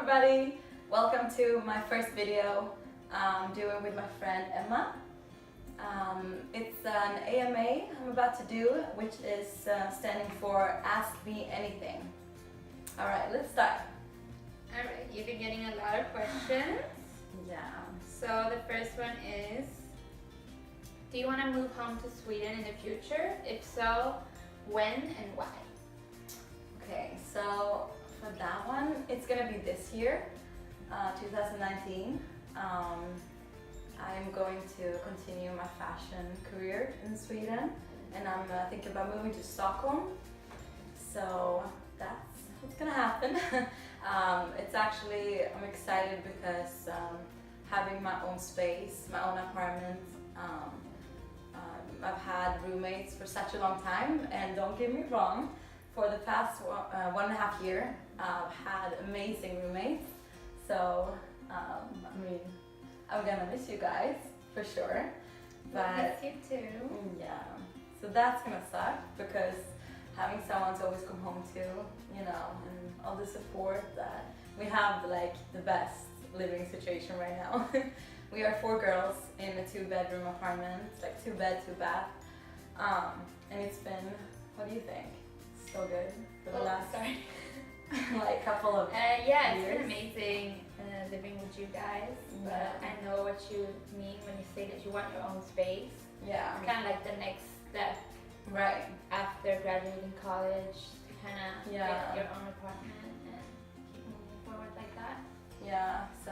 everybody! Welcome to my first video I'm doing with my friend Emma. It's an AMA I'm about to do, which is standing for Ask Me Anything. Alright, let's start. Alright, you've been getting a lot of questions. Yeah. So the first one is, do you want to move home to Sweden in the future? If so, when and why? Okay, so for that one, it's gonna be this year, 2019. I'm going to continue my fashion career in Sweden, and I'm thinking about moving to Stockholm. So that's what's gonna happen. It's actually, I'm excited because having my own space, my own apartment. I've had roommates for such a long time, and don't get me wrong, for the past 1.5 years, I've had amazing roommates. So, I mean, I'm gonna miss you guys for sure. But miss you too. Yeah. So that's gonna suck because having someone to always come home to, you know, and all the support that we have, like the best living situation right now. We are 4 girls in a 2-bedroom apartment, like 2 bed, 2 bath. And it's been, what do you think? So good for the last like couple of yeah, years. it's been amazing living with you guys. Yeah. But I know what you mean when you say that you want your own space. Yeah. It's kind of like the next step, Right. after graduating college, to kind of Yeah. get your own apartment and keep moving forward like that. Yeah. So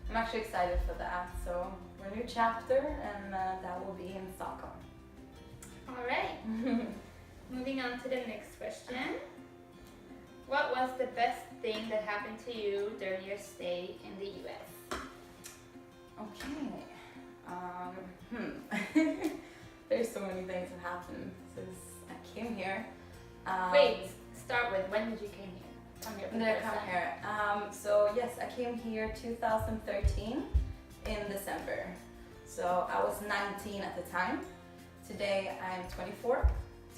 I'm actually excited for that. So we're a new chapter, and that will be in Stockholm. All right. Moving on to the next question. What was the best thing that happened to you during your stay in the US? Okay. There's so many things that happened since I came here. Wait, start with when did you came here? Come here. So yes, I came here 2013 in December. So I was 19 at the time. Today I'm 24,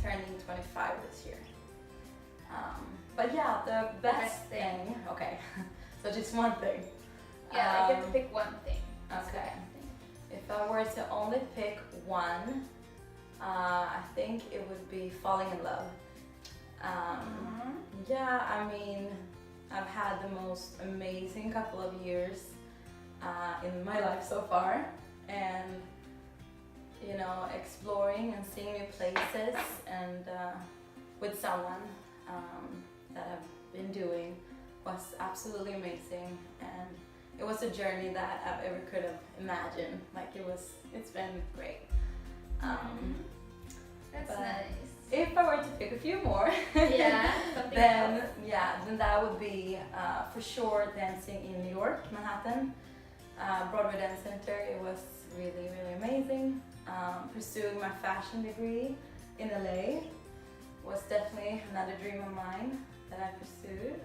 turning 25 this year. But yeah, the best thing. Okay, so just one thing. Yeah, I get to pick one thing. Okay. If I were to only pick one, I think it would be falling in love. Yeah, I mean, I've had the most amazing couple of years in my life so far, and you know, exploring and seeing new places, and with someone that I've been doing was absolutely amazing, and it was a journey that I've ever could have imagined. Like it's been great. That's nice. If I were to pick a few more, Yeah, then that would be for sure dancing in New York, Manhattan, Broadway Dance Center. It was really, really amazing. Pursuing my fashion degree in LA was definitely another dream of mine that I pursued.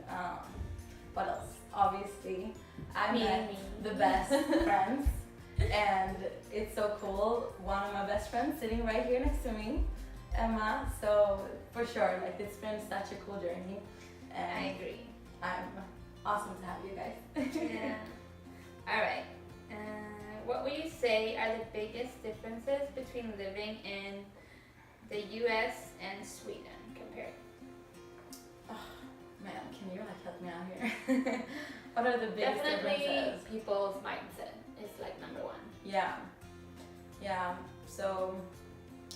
What else? Obviously, I met the best friends, and it's so cool. One of my best friends sitting right here next to me, Emma. So for sure, like it's been such a cool journey. And I agree. I'm awesome to have you guys. Yeah. All right. What would you say are the biggest differences between living in the US and Sweden compared? Oh, man, can you like help me out here? What are the biggest Definitely differences? people's mindset is like number one. Yeah. So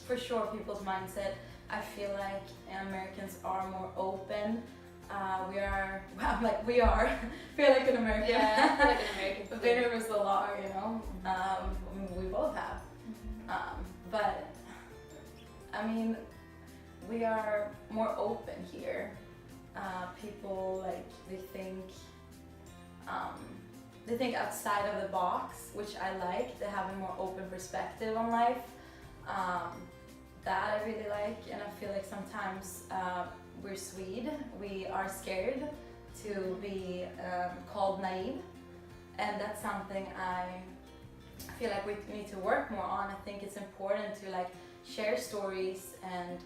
for sure, people's mindset. I feel like Americans are more open. We are feel like an American. Yeah, I feel like an American. Been here for so long, you know. We both have. But I mean, we are more open here. People like they think outside of the box, which I like. They have a more open perspective on life. That I really like, and I feel like sometimes we're Swede. We are scared to be called naive, and that's something I feel like we need to work more on. I think it's important to like share stories and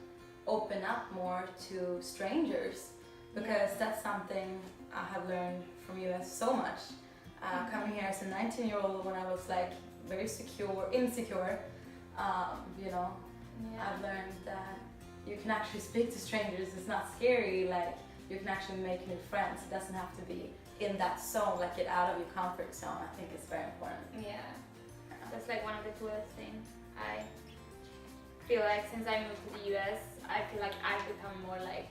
open up more to strangers, because that's something I have learned from US so much. Coming here as a 19-year-old when I was like very insecure, you know, I've learned that you can actually speak to strangers. It's not scary. Like you can actually make new friends. It doesn't have to be in that zone. Like get out of your comfort zone. I think it's very important. Yeah, that's like one of the coolest things. I feel like since I moved to the US, I feel like I've become more like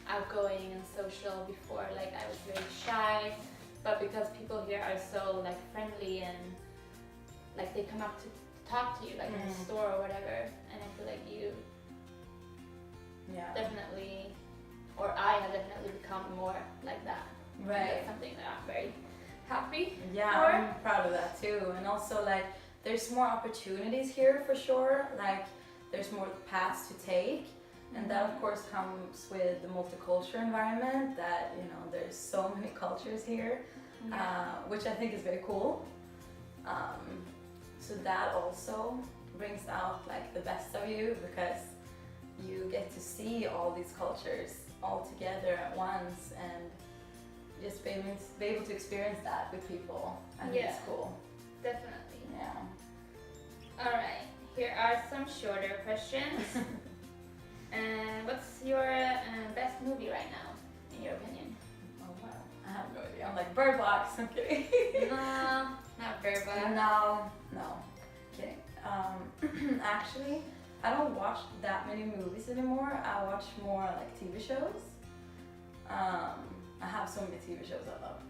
outgoing and social. Before, like I was very shy, but because people here are so like friendly and like they come up to talk to you like in the store or whatever, and I feel like you definitely, or I have definitely become more like that. Right. And that's something that I'm very happy Yeah, for. I'm proud of that too. And also like there's more opportunities here for sure. Like there's more paths to take. And that of course comes with the multicultural environment that, you know, there's so many cultures here, which I think is very cool. So that also brings out like the best of you because you get to see all these cultures all together at once and just be able to experience that with people. I think it's cool. Definitely. Yeah. Alright, here are some shorter questions. What's your best movie right now, in your opinion? Oh wow, I have no idea. I'm like Bird Box. I'm kidding. No, not Bird Box. No, kidding. Actually, I don't watch that many movies anymore. I watch more like TV shows. I have so many TV shows I love.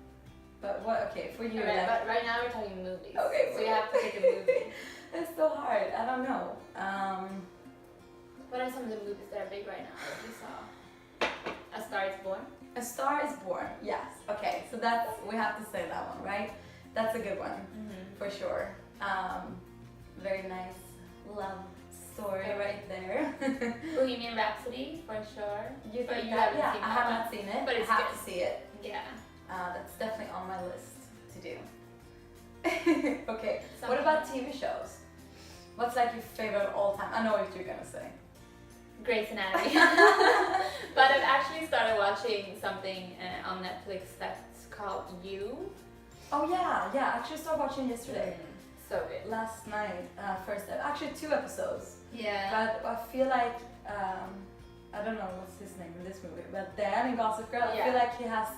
But what? Okay, for you. Alright, like, but right now we're talking movies. Okay, so you have to pick a movie. It's so hard. I don't know. What are some of the movies that are big right now that you saw? A Star is Born? A Star is Born. Yes. Okay. So that's we have to say that one, right? That's a good one for sure. Very nice love story right there. Bohemian Rhapsody for sure. You but think you that? haven't Yeah, seen I that have one. not seen it. But it's I have good. to see it. Yeah. That's definitely on my list to do. Okay. What about TV shows? What's like your favorite of all time? I know what you're gonna say. Grey's Anatomy. But I've actually started watching something on Netflix that's called You. Oh yeah. I actually started watching yesterday. So good. Last night, first actually 2 episodes. Yeah. But I feel like I don't know what's his name in this movie, but Dan in Gossip Girl, I feel like he has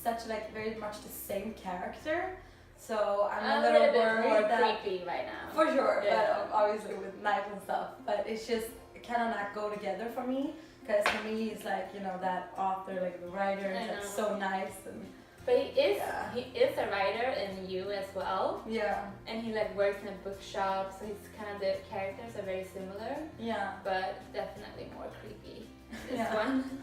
such like very much the same character. So I'm a little bit worried more that creepy right now. for sure, Yeah. but obviously with knives and stuff. But it's just it cannot not go together for me because for me he's like that author, like the writer, that's so nice and. But he is a writer in You as well. Yeah. And he like works in a bookshop, so he's kind of the characters are very similar. Yeah. But definitely more creepy. This Yeah. one.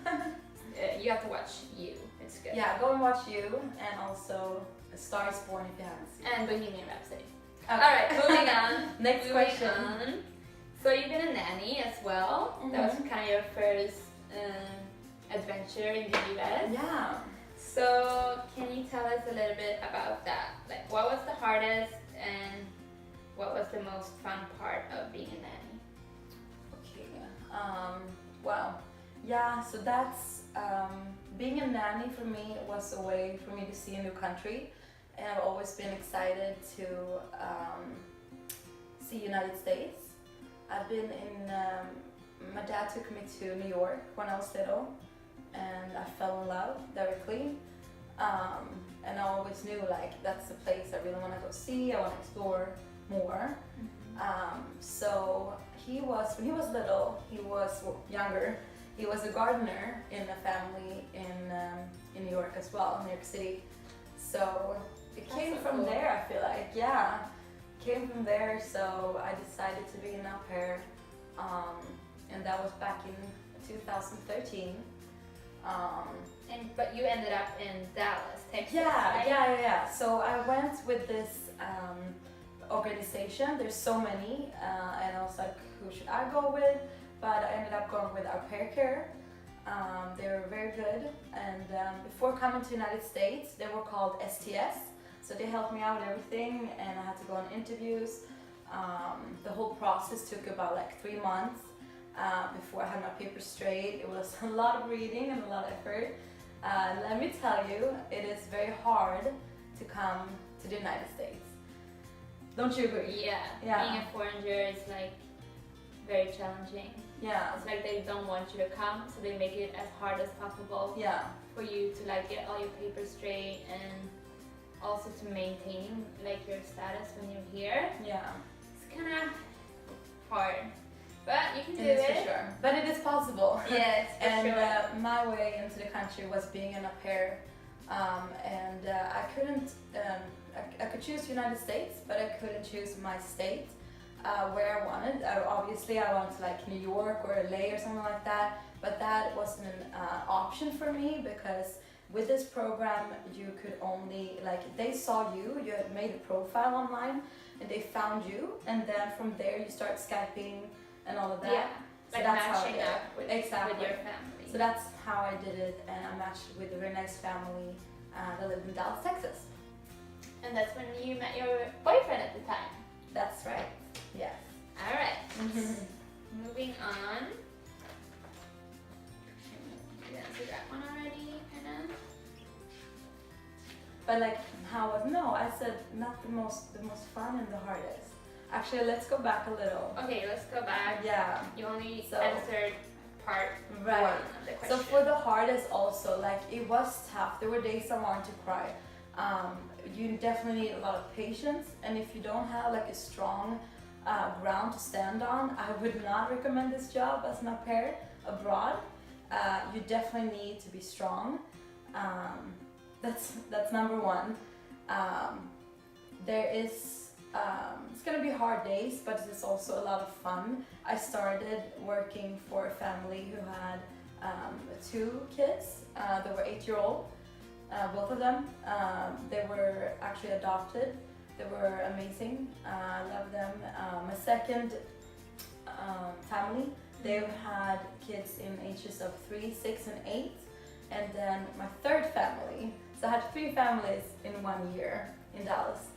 You have to watch You. It's good. Yeah, go and watch You and also A Star is Born if you haven't seen it. And Bohemian Rhapsody. Okay. Alright, moving on. Next Moving question. on. So you've been a nanny as well. That was kind of your first adventure in the US. Yeah. So can you tell us a little bit about that? Like what was the hardest and what was the most fun part of being a nanny? Okay. Wow. Yeah. So that's being a nanny for me was a way for me to see a new country, and I've always been excited to see United States. I've been in. My dad took me to New York when I was little, and I fell in love directly. And I always knew like that's the place I really want to go see. I want to explore more. So when he was little, he was younger. He was a gardener in a family in New York as well, New York City. So it came from there. I feel like came from there. So I decided to be an au pair, and that was back in 2013. But you ended up in Dallas, Texas. Yeah, right? yeah. So I went with this organization. There's so many, and I was like, who should I go with? But I ended up going with Au Pair Care. They were very good, and before coming to the United States, they were called STS. So they helped me out with everything, and I had to go on interviews. The whole process took about like 3 months before I had my papers straight. It was a lot of reading and a lot of effort. Let me tell you, it is very hard to come to the United States. Don't you agree? Yeah. Being a foreigner is like very challenging. Yeah. It's like they don't want you to come, so they make it as hard as possible for you to like get all your papers straight and also to maintain like your status when you're here. Yeah. It's kind of hard, but you can do It is it. for sure. But it is possible. Yes, for and sure. My way into the country was being an au pair, and I couldn't. I could choose the United States, but I couldn't choose my state where I wanted. Obviously, I wanted like New York or LA or something like that, but that wasn't an option for me because with this program you could only they saw you had made a profile online and they found you, and then from there you start Skyping and all of that. Yeah, so like that's matching how up with your family. So that's how I did it, and I matched with a very nice family that lived in Dallas, Texas. And that's when you met your boyfriend at the time. That's right. Yes. All right. Moving on. You answered that one already, kind of. But like, how was I said not the most fun and the hardest. Actually, let's go back a little. Okay, let's go back. Yeah. You only answered part right. one of the question. So for the hardest also, like it was tough. There were days I wanted to cry. You definitely need a lot of patience, and if you don't have like a strong ground to stand on, I would not recommend this job as an au pair abroad. You definitely need to be strong. That's number one. There is it's gonna be hard days, but it's also a lot of fun. I started working for a family who had 2 kids. They were 8-year-old. Both of them. They were actually adopted. They were amazing. I love them. My second family, they've had kids in ages of 3, 6, and 8. And then my third family, so I had 3 families in 1 year in Dallas.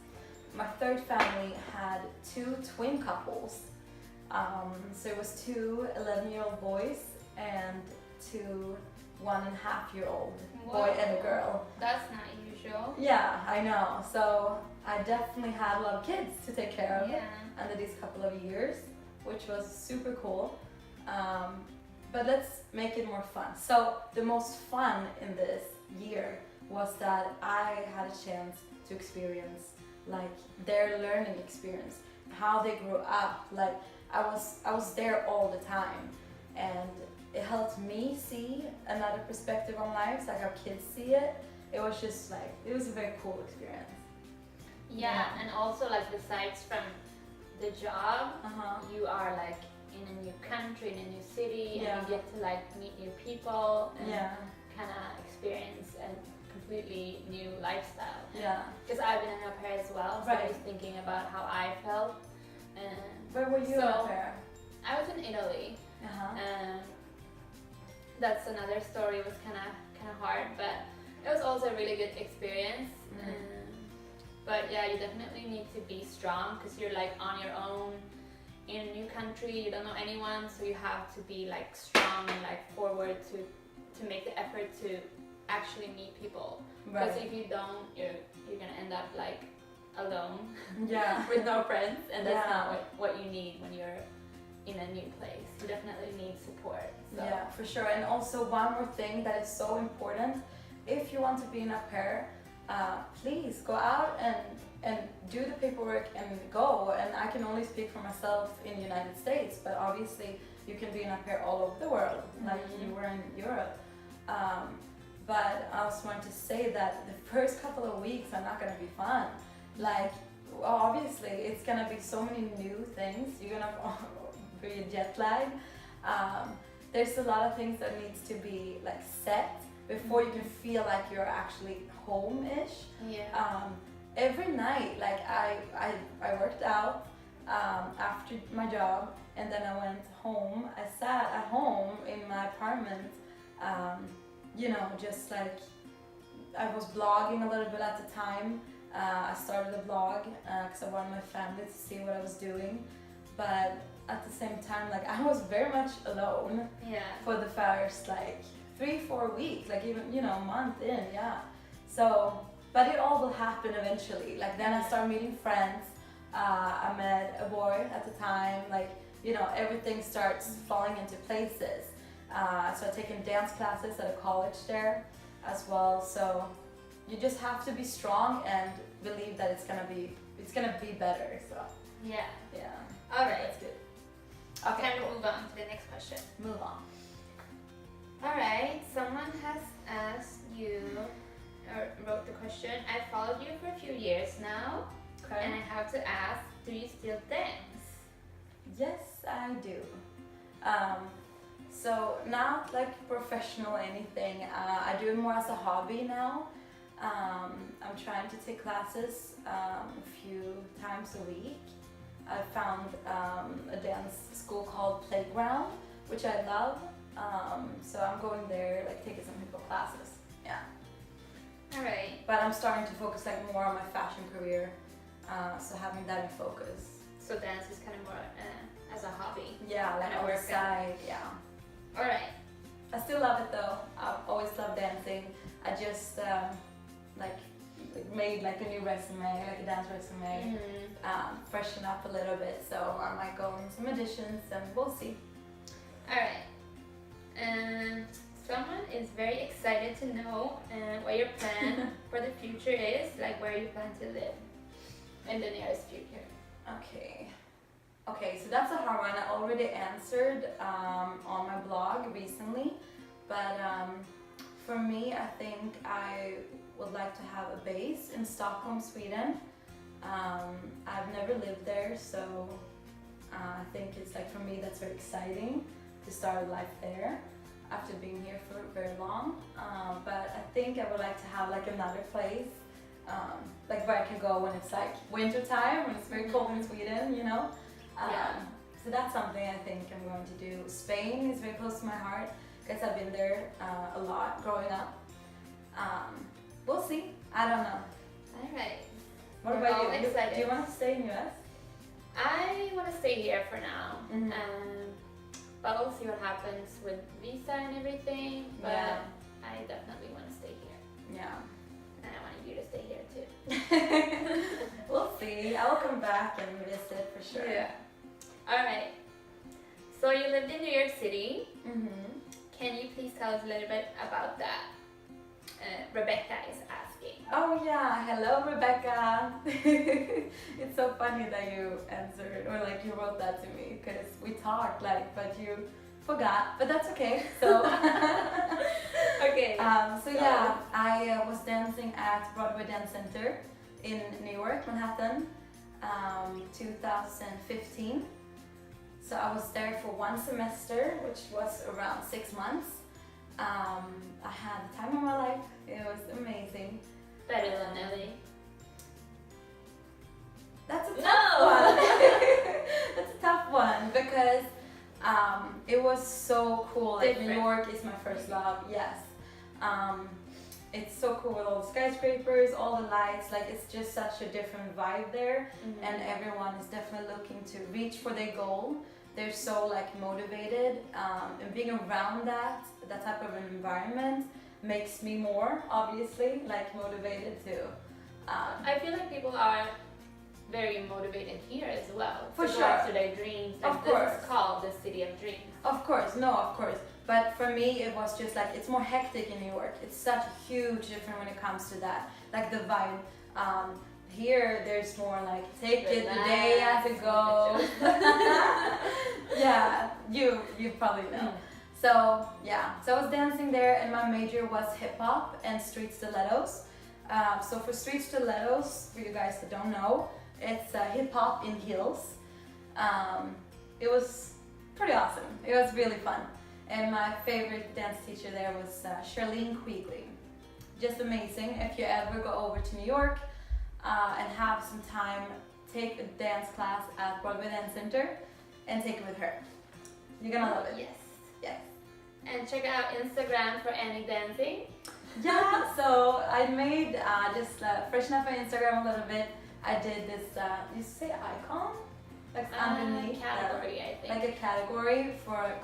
My third family had 2 twin couples. So it was 2 11-year-old boys and 2 1.5-year-old boy and a girl. That's not usual. Yeah, I know. So I definitely had a lot of kids to take care of under these couple of years, which was super cool. But let's make it more fun. So the most fun in this year was that I had a chance to experience like their learning experience, how they grew up. Like I was there all the time, and it helped me see another perspective on life, like how kids see it. It was just like, it was a very cool experience. Yeah, and also like besides from the job, you are like in a new country, in a new city, and you get to like meet new people and kind of experience a completely new lifestyle. Yeah. Because I've been an au pair as well, so I was thinking about how I felt. Where were you an au pair? I was in Italy. That's another story. It was kind of hard, but it was also a really good experience. But yeah, you definitely need to be strong because you're like on your own in a new country. You don't know anyone, so you have to be like strong and like forward to make the effort to actually meet people. Because if you don't, you're gonna end up like alone with no friends, and that's not what you need when you're in a new place. You definitely need support. So. Yeah, for sure. And also one more thing that is so important, if you want to be an au pair, please go out and do the paperwork and go. And I can only speak for myself in the United States, but obviously you can be an au pair all over the world, like you were in Europe. But I also want to say that the first couple of weeks are not going to be fun. Like, obviously it's going to be so many new things. You're going to be jet lag. There's a lot of things that needs to be like set before you can feel like you're actually home-ish. Every night, like I worked out after my job, and then I went home. I sat at home in my apartment, just like I was blogging a little bit at the time. I started a blog because I wanted my family to see what I was doing, but at the same time, like I was very much alone for the first like 3-4 weeks, like even, you know, a month in, yeah. So, but it all will happen eventually. Like then I start meeting friends. I met a boy at the time, like, you know, everything starts falling into places. So I've taken dance classes at a college there as well. So you just have to be strong and believe that it's gonna be better. So Yeah. yeah. All right. That's good. Okay. Can we move on to the next question? Move on. All right. Someone has asked you, or wrote the question. I followed you for a few years now, and I have to ask, do you still dance? Yes, I do. So not like professional or anything. I do it more as a hobby now. I'm trying to take classes a few times a week. I found a dance school called Playground, which I love. So I'm going there, like taking some hip hop classes. Yeah. All right. But I'm starting to focus like more on my fashion career. So having that in focus. So dance is kind of more as a hobby. Yeah, like Kinda on the workout. side. Yeah. All right. I still love it though. I've always loved dancing. I just like made like a new resume, like a dance resume, freshen up a little bit. So I might go in some auditions and we'll see. All right. Someone is very excited to know what your plan for the future is, like where you plan to live in the nearest future. Okay, so that's a hard one. I already answered on my blog recently, but for me, I think I would like to have a base in Stockholm, Sweden. I've never lived there, so I think it's like for me that's very exciting to start a life there after being here for very long. But I think I would like to have like another place, like where I can go when it's like winter time, when it's very cold in Sweden, you know. So that's something I think I'm going to do. Spain is very close to my heart because I've been there a lot growing up. We'll see. I don't know. All right. What We're about all you? excited. Do you want to stay in US? I want to stay here for now. But we'll see what happens with visa and everything. But Yeah. I definitely want to stay here. Yeah. And I want you to stay here too. We'll see. I will come back and visit for sure. Yeah. All right. So you lived in New York City. Can you please tell us a little bit about that? Rebecca is asking. Oh yeah, hello Rebecca. It's so funny that you answered or like you wrote that to me because we talked like but you forgot, but that's okay. So Okay. So yeah, I was dancing at Broadway Dance Center in New York, Manhattan, 2015. So I was there for one semester, which was around 6 months. I had the time of my life. It was amazing. Better than LA. That's a tough No! one. That's a tough one because it was so cool. Like Different. New York is my first love. Yes. It's so cool with all the skyscrapers, all the lights. Like it's just such a different vibe there, and everyone is definitely looking to reach for their goal. They're so like motivated, and being around that type of an environment makes me more obviously like motivated too. I feel like people are very motivated here as well. For to go sure. after their dreams. Like Of this course. is called the city of dreams. Of course, no, of course. But for me, it was just like, it's more hectic in New York. It's such a huge difference when it comes to that. Like the vibe. Here, there's more like, take it the day as it goes. Yeah, you probably know. So, yeah. So I was dancing there and my major was hip hop and street stilettos. So for street stilettos, for you guys that don't know, it's hip hop in heels. It was pretty awesome. It was really fun. And my favorite dance teacher there was Charlene Quigley. Just amazing. If you ever go over to New York and have some time, take a dance class at Broadway Dance Center and take it with her. You're gonna love it. Yes. Yes. And check out Instagram for Annie dancing. Yeah, so I made, just freshen up my Instagram a little bit. I did this, you say icon? Like underneath. Category, I think. Like a category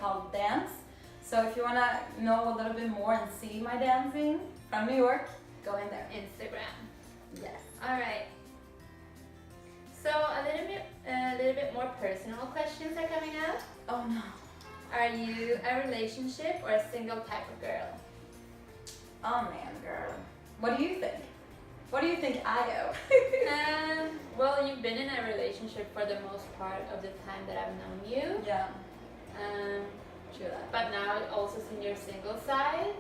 called dance. So if you want to know a little bit more and see my dancing from New York, go in there. Instagram. Yes. All right. So a little bit more personal questions are coming up. Oh no. Are you a relationship or a single type of girl? Oh man, girl. What do you think? What do you think I am? Well, you've been in a relationship for the most part of the time that I've known you. Yeah. True that. But now I've also seen your single side.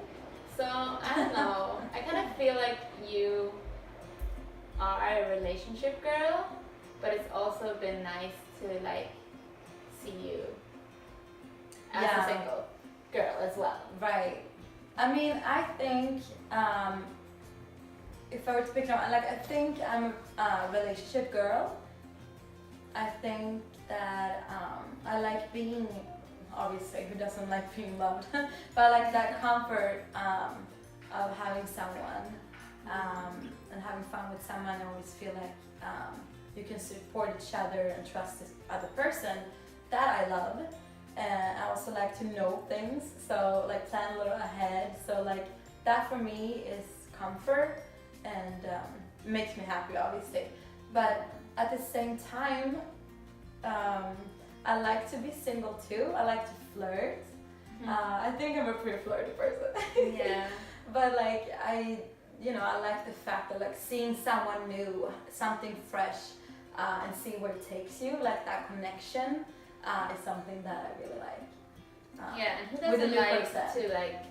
So I don't know. I kind of feel like you are a relationship girl, but it's also been nice to like see you as a single girl as well. Right. I mean, I think if I were to pick up, like, I think I'm a relationship girl. I think that I like being, obviously, who doesn't like being loved? But I like that comfort of having someone and having fun with someone. I always feel like you can support each other and trust this other person. That I love. And I also like to know things, so like plan a little ahead. So like that for me is comfort and makes me happy, obviously. But at the same time, I like to be single too. I like to flirt. I think I'm a pretty flirty person. Yeah. But like I like the fact that like seeing someone new, something fresh, and seeing where it takes you, like that connection. Is something that I really like. Yeah, and who with a doesn't new like person. to like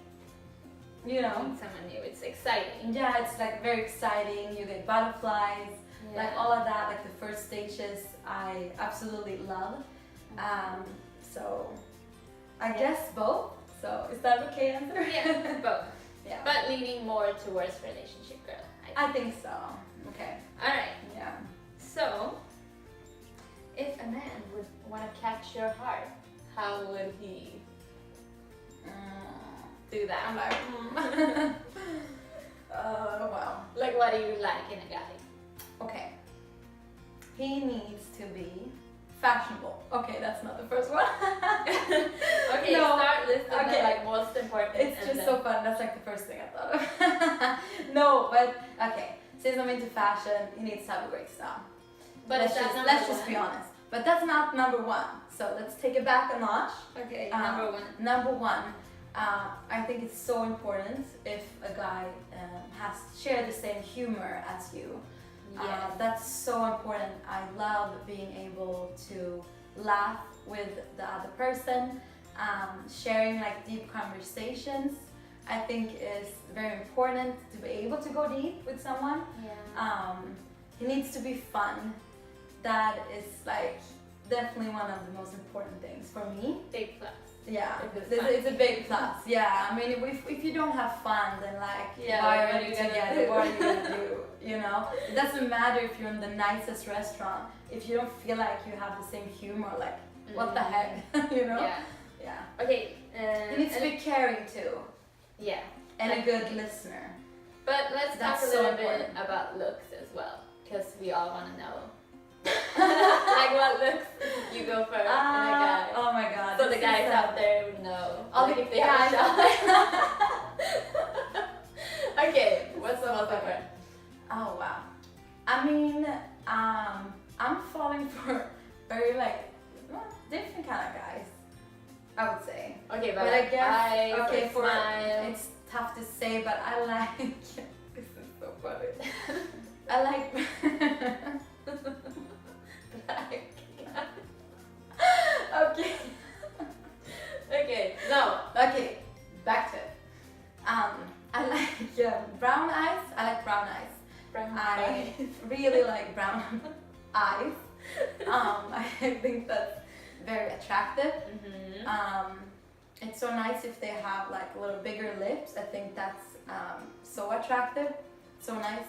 You know? meet someone new? It's exciting. Yeah, it's like very exciting. You get butterflies, like all of that. Like the first stages, I absolutely love. So I guess both. So is that okay answer? Yeah, both. Yeah. But leaning more towards relationship girl. I think so. Okay. All right. Yeah. So, if a man would want to catch your heart, how would he do that? I'm like, wow. Like, what do you like in a guy? Okay. He needs to be fashionable. Okay, that's not the first one. Okay, No. start listing Okay. the like most important. It's and just then- so fun. That's like the first thing I thought of. No, but okay. Since I'm into fashion, he needs to have a great style. But let's is that just, number let's just be one? honest. But that's not number one. So let's take it back a notch. Okay, number one. Number one, I think it's so important if a guy has shared the same humor as you. Yes. That's so important. I love being able to laugh with the other person, sharing like deep conversations. I think is very important to be able to go deep with someone. Yeah. It needs to be fun. That is like definitely one of the most important things for me. Big plus. Yeah, If it's it's a big plus. Yeah, I mean, if you don't have fun, then like, why are you together? What are you gonna do? You know, it doesn't matter if you're in the nicest restaurant. If you don't feel like you have the same humor, like, what the heck? You know? Yeah. Yeah. Okay. You need to be caring too, Yeah. and a good listener. But let's That's talk a so little bit important. about looks as well, because we all want to know. Like what looks you go for in a guy. Oh my god. So the this is guys a- out there would know. All like the if they have a guys shot. Okay, what's the most Okay. important? Oh wow. I mean, I'm falling for very like different kind of guys. I would say. Okay, But I guess eyes, okay or for smile. it's tough to say, but I like. This is so funny. I like. Black. Okay. Okay, no. Okay. Back to it. I like brown eyes. I like brown eyes. Brown I really like brown eyes. I think that's very attractive. Mm-hmm. It's so nice if they have like a little bigger lips. I think that's so attractive, so nice.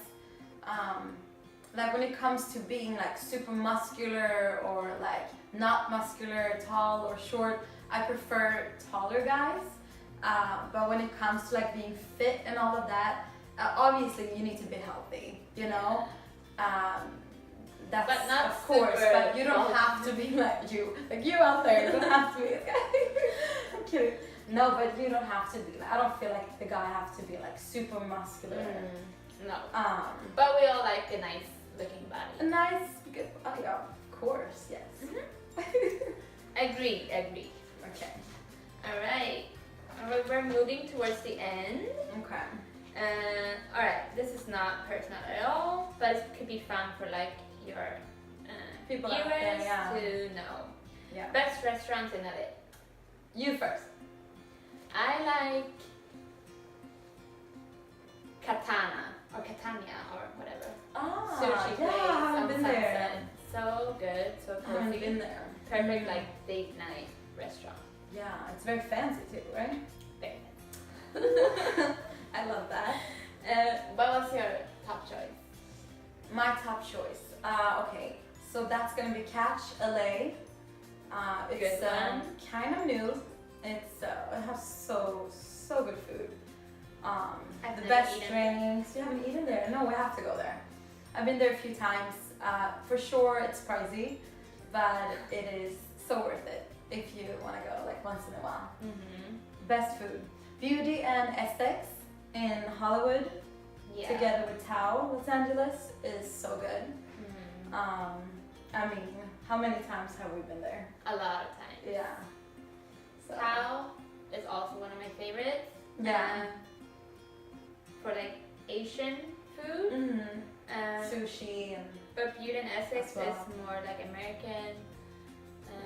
Like when it comes to being like super muscular or like not muscular, tall or short, I prefer taller guys. But when it comes to like being fit and all of that, obviously you need to be healthy, you know? That's But not of course, super but you don't healthy. have to be like you out there, you don't have to be. I'm kidding. No, but you don't have to be. I don't feel like the guy have to be like super muscular. No. Um, But we all like a nice looking a body. nice, good. Oh yeah, of course, yes. Agreed. Okay. Alright. We're moving towards the end. Okay. Alright, this is not personal at all, but it could be fun for like your People viewers out there, yeah. to know. Yeah. Best restaurants in LA. You first. I like Katana or Catania or whatever. Ah, Sushi place yeah, I haven't on been Sunset. there. So good, so I haven't cozy. been there. Perfect like date night restaurant. Yeah, it's very fancy too, right? Very I love that. What was your top choice? My top choice. Okay, so that's gonna be Catch LA. It's Good one. kind of new. It has so good food. I've The never best eaten. drinks. You haven't eaten there? No, we have to go there. I've been there a few times. For sure, it's pricey, but it is so worth it if you want to go like once in a while. Mm-hmm. Best food. Beauty and Aesthetics in Hollywood, Yeah. together with Tao, Los Angeles, is so good. Mhm. I mean, how many times have we been there? A lot of times. Yeah. So, Tao is also one of my favorites. yeah. For like Asian food. Mhm. Um, Sushi and But Beauty and Essex As well. is more like American.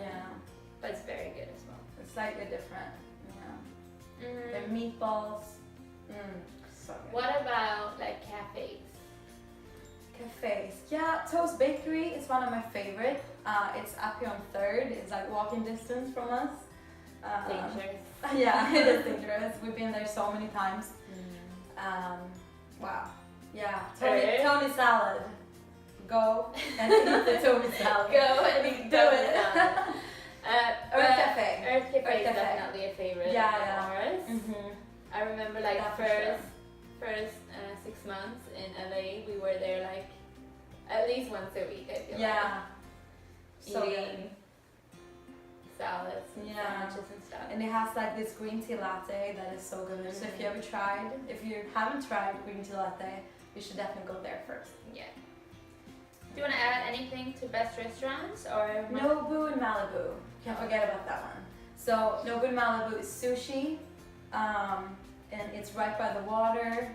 yeah, But it's very good as well. it's slightly different. Yeah. Mhm. The meatballs. So good. What about like cafes? Cafes. Yeah, Toast Bakery is one of my favorite. It's up here on 3rd. It's like walking distance from us. Dangerous. Yeah, it is dangerous. We've been there so many times. Wow. Yeah. Okay. Tony salad. Go and eat the Tony salad. Go and do it. Earth Cafe. Earth Cafe Earth is Cafe. definitely a favorite Yeah, of yeah. ours. Mm-hmm. I remember like Yeah, for first 6 months in LA, we were there like at least once a week. I feel Yeah. So like good. eating salads and Yeah. sandwiches and stuff. And it has like this green tea latte that is so good. So if you if you haven't tried green tea latte, you should definitely go there first. Yeah. Do you want to add anything to best restaurants or Nobu in Malibu. Can't forget about that one. So Nobu in Malibu is sushi, and it's right by the water.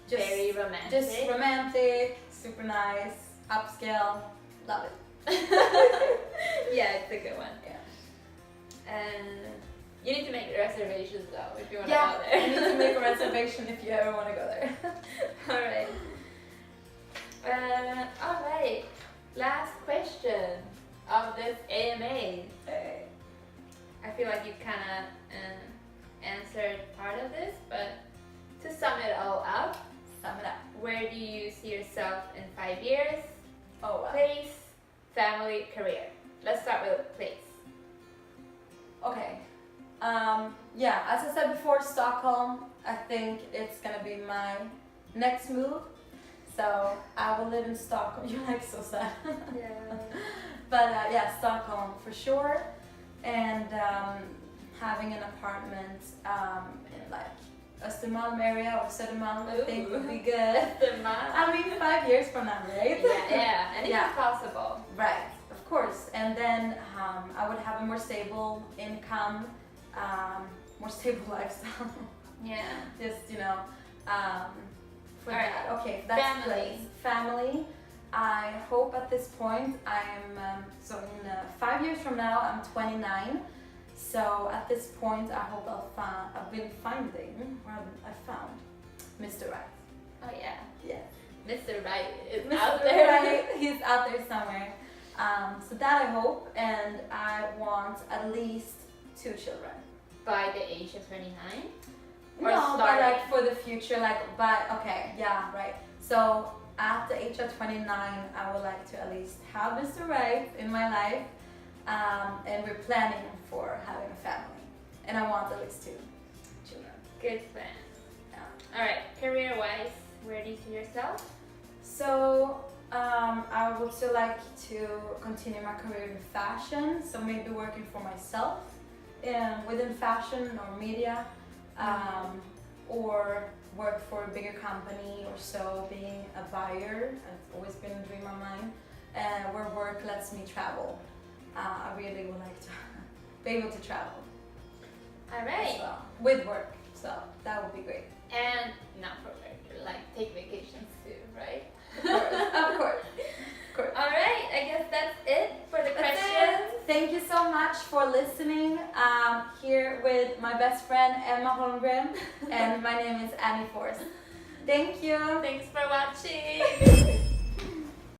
very romantic? Just romantic, super nice, upscale. Love it. Yeah, it's a good one. Yeah. And you need to make reservations though if you want Yeah, to go there. you need to make a reservation if you ever want to go there. Alright. Alright. Last question of this AMA. I feel like you kind of answered part of this, but to sum it all up, Sum it up. where do you see yourself in 5 years? Oh wow. Place, family, career. Let's start with place. Okay. Yeah, as I said before, Stockholm, I think it's gonna be my next move. So I will live in Stockholm. You're like so sad. Yeah. But yeah, Stockholm for sure. And having an apartment in like Östermalm area or Södermalm, I think would be good. I mean, 5 years from now, right? Yeah, and Yeah. it's possible. Right, of course. And then I would have a more stable income, more stable lifestyle. Yeah. Just, you know, for Alright. that. Okay, that's Family. place. Family. I hope at this point I'm, so in 5 years from now, I'm 29. So at this point, I hope I've been finding, or I found Mr. Right. Oh yeah. Yeah. Mr. Right is Mr. out there. Right, he's out there somewhere. So that I hope, and I want at least 2 children. By the age of 29? Or No, but starting? like for the future, okay, yeah, right. So at the age of 29, I would like to at least have Mr. Right in my life, and we're planning for having a family, and I want at least 2 children. Good plan. Yeah. Alright, career-wise, where do you see yourself? So I would still like to continue my career in fashion, so maybe working for myself, within fashion or media, or work for a bigger company or so, being a buyer. It's always been a dream of mine, where work lets me travel. I really would like to be able to travel. All right. As well, with work, so that would be great. And not for work, like take vacations too, right? Of course. All right, I guess that's it for the That's questions. it. Thank you so much for listening. Here with my best friend Emma Holmgren, and my name is Annie Force. Thank you. Thanks for watching.